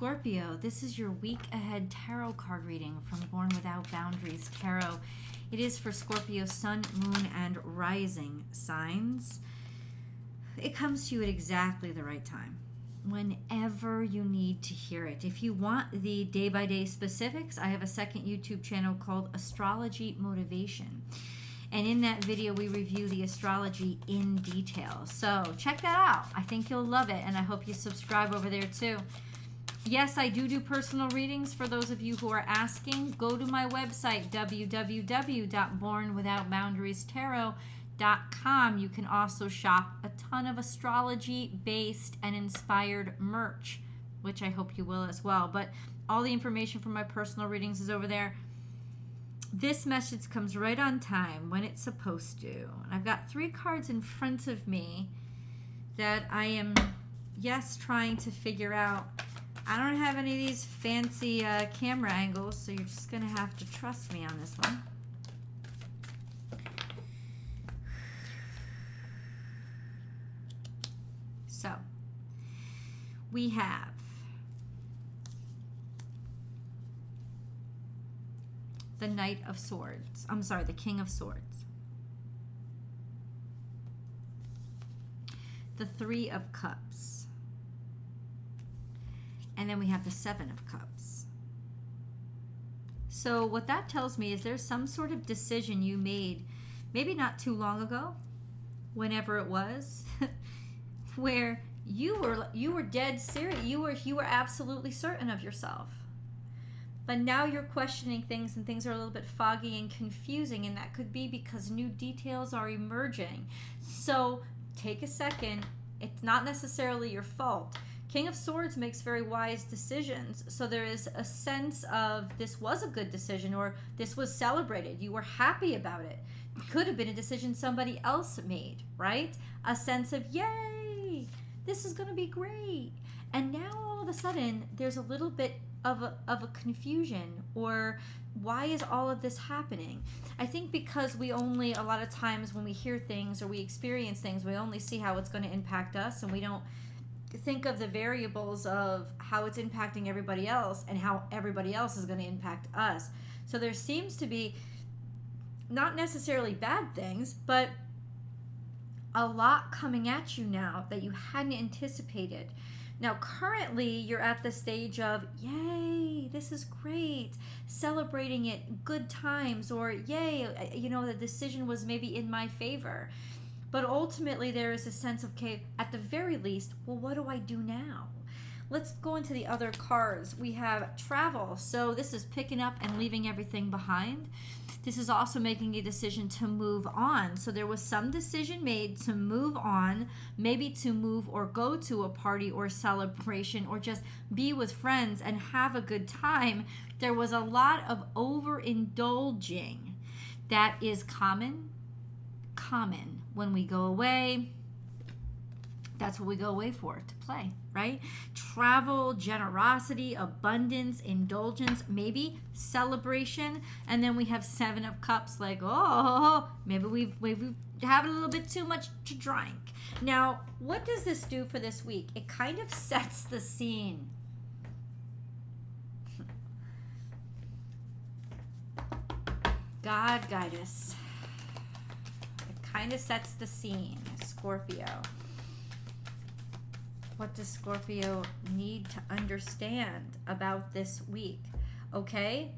Scorpio, this is your week ahead tarot card reading from Born Without Boundaries Tarot. It is for Scorpio sun, moon, and rising signs. It comes to you at exactly the right time, whenever you need to hear it. If you want the day-by-day specifics, I have a second YouTube channel called Astrology Motivation. And in that video, we review the astrology in detail. So check that out. I think you'll love it, and I hope you subscribe over there too. Yes, I do personal readings for those of you who are asking. Go to my website, www.bornwithoutboundariestarot.com. You can also shop a ton of astrology-based and inspired merch, which I hope you will as well. But all the information for my personal readings is over there. This message comes right on time when it's supposed to. And I've got 3 cards in front of me that I am, yes, trying to figure out. I don't have any of these fancy camera angles, so you're just going to have to trust me on this one. So, we have the Knight of Swords. I'm sorry, the King of Swords. The 3 of Cups. And then we have the 7 of Cups. So what that tells me is there's some sort of decision you made, maybe not too long ago, whenever it was, where you were dead serious. You were absolutely certain of yourself. But now you're questioning things, and things are a little bit foggy and confusing, and that could be because new details are emerging. So take a second. It's not necessarily your fault. King of Swords makes very wise decisions. So there is a sense of this was a good decision, or this was celebrated. You were happy about it. It could have been a decision somebody else made, right? A sense of, yay, this is going to be great. And now all of a sudden, there's a little bit of a confusion, or why is all of this happening? I think because we only, a lot of times when we hear things or we experience things, we only see how it's going to impact us, and we don't think of the variables of how it's impacting everybody else and how everybody else is going to impact us. So there seems to be not necessarily bad things, but a lot coming at you now that you hadn't anticipated. Now, currently, you're at the stage of, yay, this is great, celebrating it, good times, or yay, you know, the decision was maybe in my favor. But ultimately, there is a sense of, okay, at the very least, well, what do I do now? Let's go into the other cards. We have travel. So this is picking up and leaving everything behind. This is also making a decision to move on. So there was some decision made to move on, maybe to move or go to a party or celebration, or just be with friends and have a good time. There was a lot of overindulging that is common when we go away. That's what we go away for, to play, right? Travel, generosity, abundance, indulgence, maybe celebration. And then we have 7 of Cups, like, oh, maybe we've had a little bit too much to drink. Now, what does this do for this week? It kind of sets the scene. God guide us. Kind of sets the scene, Scorpio. What does Scorpio need to understand about this week? Okay,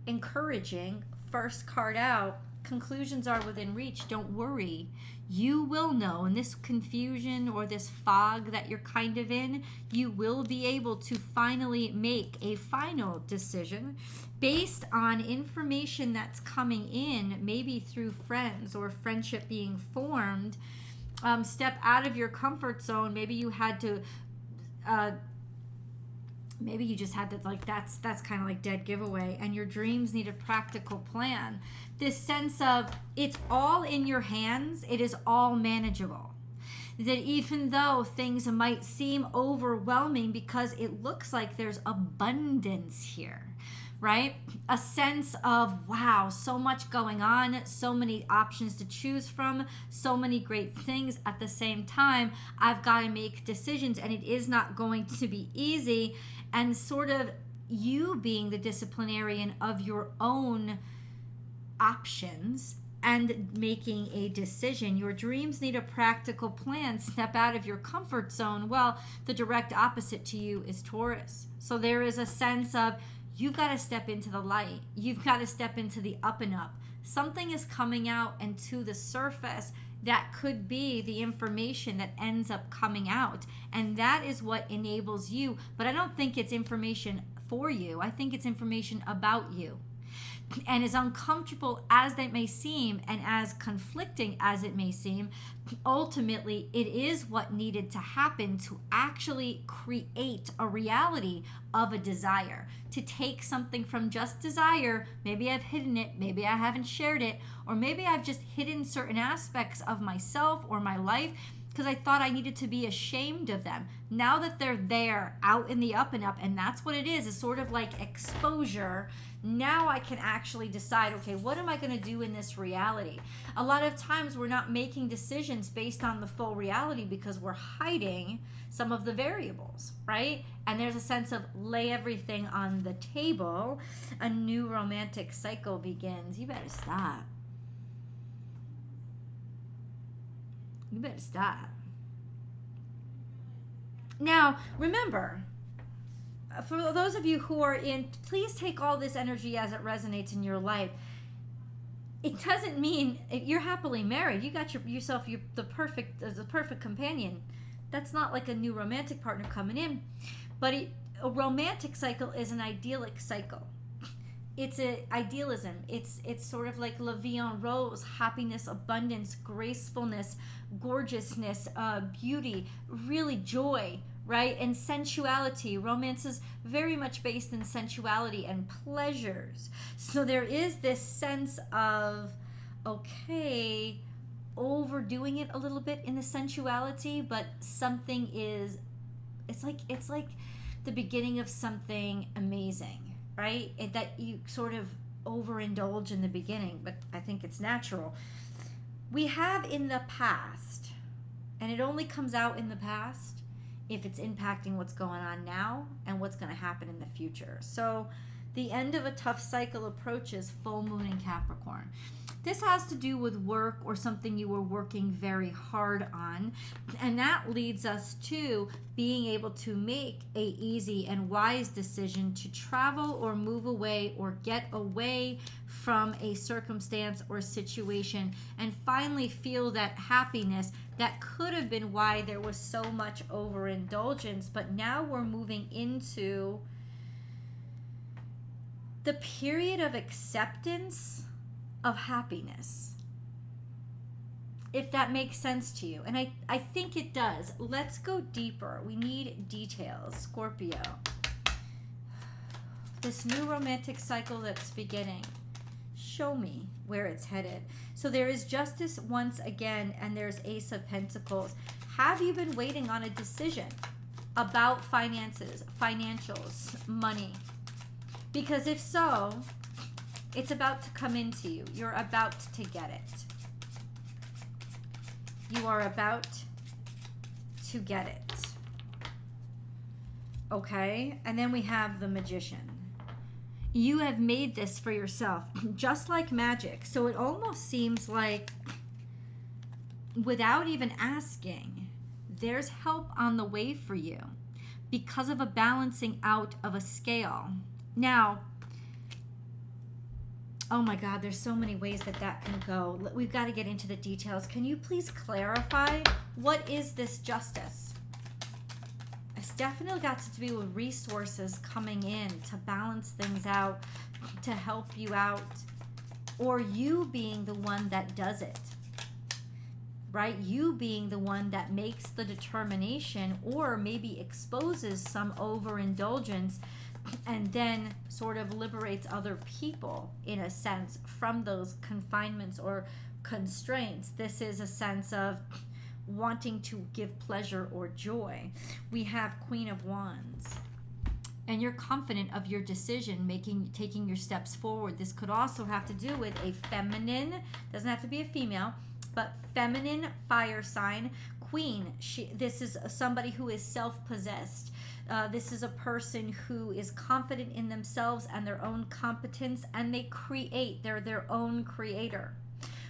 encouraging, first card out, conclusions are within reach. Don't worry, you will know. In this confusion or this fog that you're kind of in, you will be able to finally make a final decision based on information that's coming in, maybe through friends or friendship being formed. Step out of your comfort zone. Maybe you had to, maybe you just had to, like, that's kind of like dead giveaway, and your dreams need a practical plan. This sense of it's all in your hands, it is all manageable. That even though things might seem overwhelming because it looks like there's abundance here, right? A sense of, wow, so much going on, so many options to choose from, so many great things at the same time. I've got to make decisions, and it is not going to be easy. And sort of you being the disciplinarian of your own options and making a decision. Your dreams need a practical plan. Step out of your comfort zone. Well, the direct opposite to you is Taurus. So there is a sense of, you've got to step into the light. You've got to step into the up and up. Something is coming out and to the surface that could be the information that ends up coming out. And that is what enables you. But I don't think it's information for you. I think it's information about you. And as uncomfortable as that may seem, and as conflicting as it may seem, ultimately it is what needed to happen to actually create a reality of a desire. To take something from just desire, maybe I've hidden it, maybe I haven't shared it, or maybe I've just hidden certain aspects of myself or my life because I thought I needed to be ashamed of them. Now that they're there, out in the up and up, and that's what it is sort of like exposure. Now I can actually decide, okay, what am I going to do in this reality? A lot of times we're not making decisions based on the full reality because we're hiding some of the variables, right? And there's a sense of lay everything on the table. A new romantic cycle begins. You better stop. You better stop. Now, remember, for those of you who are in, please take all this energy as it resonates in your life. It doesn't mean if you're happily married, you got yourself the perfect companion. That's not like a new romantic partner coming in. But a romantic cycle is an idyllic cycle. It's an idealism. It's sort of like la vie en rose, happiness, abundance, gracefulness, gorgeousness, beauty, really joy, right? And sensuality. Romance is very much based in sensuality and pleasures. So there is this sense of, okay, overdoing it a little bit in the sensuality, but something is, it's like the beginning of something amazing. Right? That you sort of overindulge in the beginning, but I think it's natural. We have in the past, and it only comes out in the past if it's impacting what's going on now and what's going to happen in the future. So the end of a tough cycle approaches full moon in Capricorn. This has to do with work or something you were working very hard on. And that leads us to being able to make a easy and wise decision to travel or move away or get away from a circumstance or situation and finally feel that happiness that could have been why there was so much overindulgence. But now we're moving into the period of acceptance of happiness, if that makes sense to you. And I think it does. Let's go deeper. We need details. Scorpio, this new romantic cycle that's beginning, show me where it's headed. So there is Justice once again, and there's Ace of Pentacles. Have you been waiting on a decision about finances, financials, money? Because if so, it's about to come into you. You're about to get it. You are about to get it. Okay? And then we have the Magician. You have made this for yourself, just like magic. So it almost seems like, without even asking, there's help on the way for you because of a balancing out of a scale. Now, oh my God, there's so many ways that can go. We've got to get into the details. Can you please clarify, what is this justice? It's definitely got to do with resources coming in to balance things out, to help you out, or you being the one that does it, right? You being the one that makes the determination or maybe exposes some overindulgence and then sort of liberates other people, in a sense, from those confinements or constraints. This is a sense of wanting to give pleasure or joy. We have Queen of Wands. and you're confident of your decision making, taking your steps forward. This could also have to do with a feminine, doesn't have to be a female, but feminine fire sign, queen. This is somebody who is self-possessed. This is a person who is confident in themselves and their own competence, and they create. They're their own creator,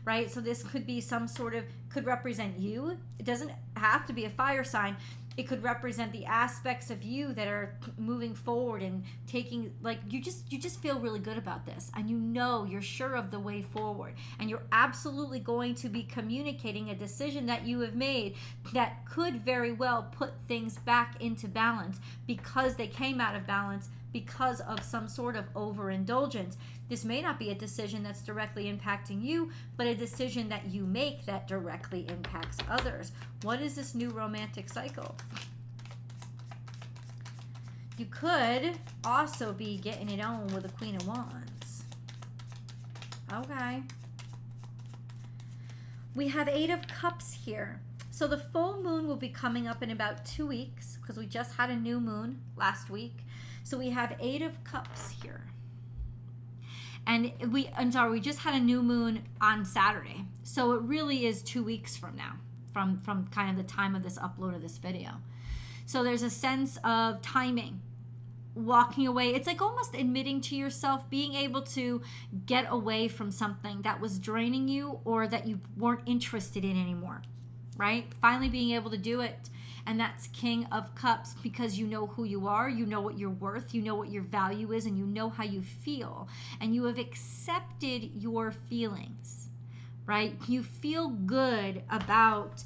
right? So this could be some sort of, could represent you. It doesn't have to be a fire sign. It could represent the aspects of you that are moving forward and taking, like, you just feel really good about this, and you know, you're sure of the way forward, and you're absolutely going to be communicating a decision that you have made that could very well put things back into balance because they came out of balance because of some sort of overindulgence. This may not be a decision that's directly impacting you, but a decision that you make that directly impacts others. What is this new romantic cycle? You could also be getting it on with the Queen of Wands. Okay. We have 8 of Cups here. So the full moon will be coming up in about 2 weeks because we just had a new moon last week. So we have 8 of Cups here. And we just had a new moon on Saturday. So it really is 2 weeks from now, from kind of the time of this upload of this video. So there's a sense of timing, walking away. It's like almost admitting to yourself, being able to get away from something that was draining you or that you weren't interested in anymore, right? Finally being able to do it. And that's King of Cups, because you know who you are, you know what you're worth, you know what your value is, and you know how you feel. And you have accepted your feelings, right? You feel good about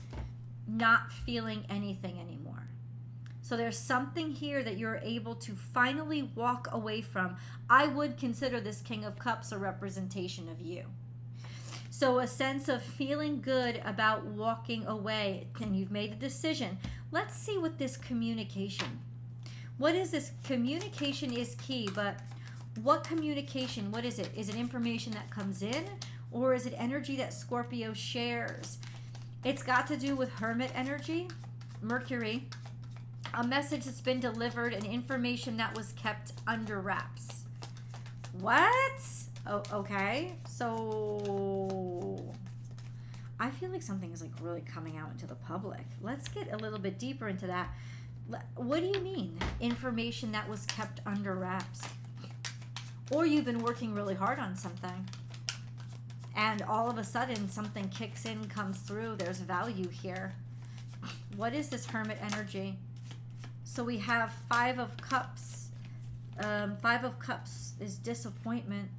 not feeling anything anymore. So there's something here that you're able to finally walk away from. I would consider this King of Cups a representation of you. So a sense of feeling good about walking away, and you've made a decision. Let's see what this communication, what is this? Communication is key, but what communication, what is it? Is it information that comes in, or is it energy that Scorpio shares? It's got to do with Hermit energy, Mercury, a message that's been delivered, and information that was kept under wraps. What? Oh, okay. So I feel like something is like really coming out into the public. Let's get a little bit deeper into that. What do you mean? Information that was kept under wraps? Or you've been working really hard on something, and all of a sudden something kicks in, comes through. There's value here. What is this Hermit energy? So we have 5 of Cups. 5 of Cups is disappointment.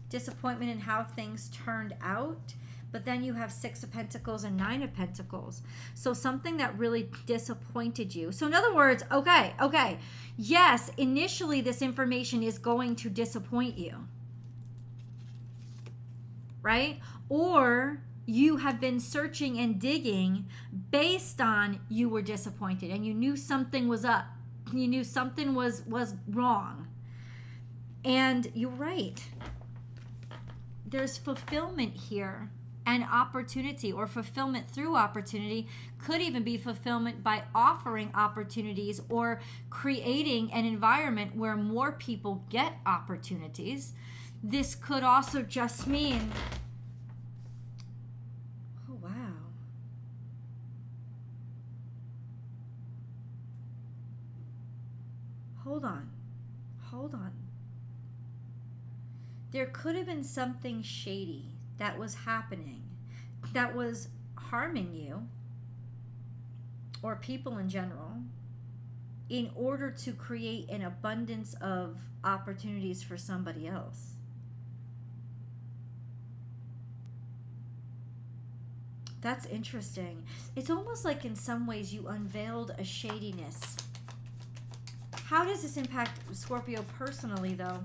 Disappointment in how things turned out. But then you have 6 of Pentacles and 9 of Pentacles. So something that really disappointed you. So in other words, okay. Yes, initially this information is going to disappoint you. Right? Or you have been searching and digging based on you were disappointed and you knew something was up. You knew something was wrong. And you're right. There's fulfillment here and opportunity, or fulfillment through opportunity. Could even be fulfillment by offering opportunities or creating an environment where more people get opportunities. This could also just mean, oh wow. Hold on. There could have been something shady that was happening that was harming you or people in general in order to create an abundance of opportunities for somebody else. That's interesting. It's almost like in some ways you unveiled a shadiness. How does this impact Scorpio personally, though?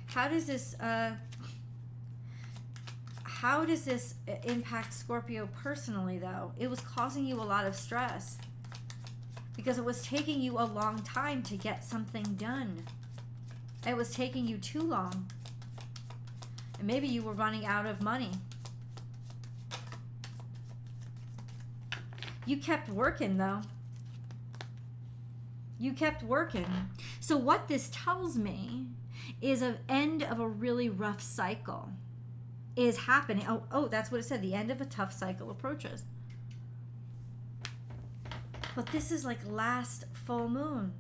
How does this impact Scorpio personally, though? It was causing you a lot of stress because it was taking you a long time to get something done. It was taking you too long. And maybe you were running out of money. You kept working, though. You kept working. So what this tells me is an end of a really rough cycle is happening. Oh, that's what it said. The end of a tough cycle approaches. But this is like last full moon.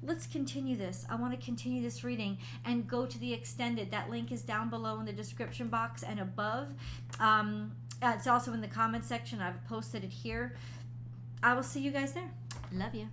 Let's continue this. I want to continue this reading and go to the extended. That link is down below in the description box and above. It's also in the comment section. I've posted it here. I will see you guys there. Love you.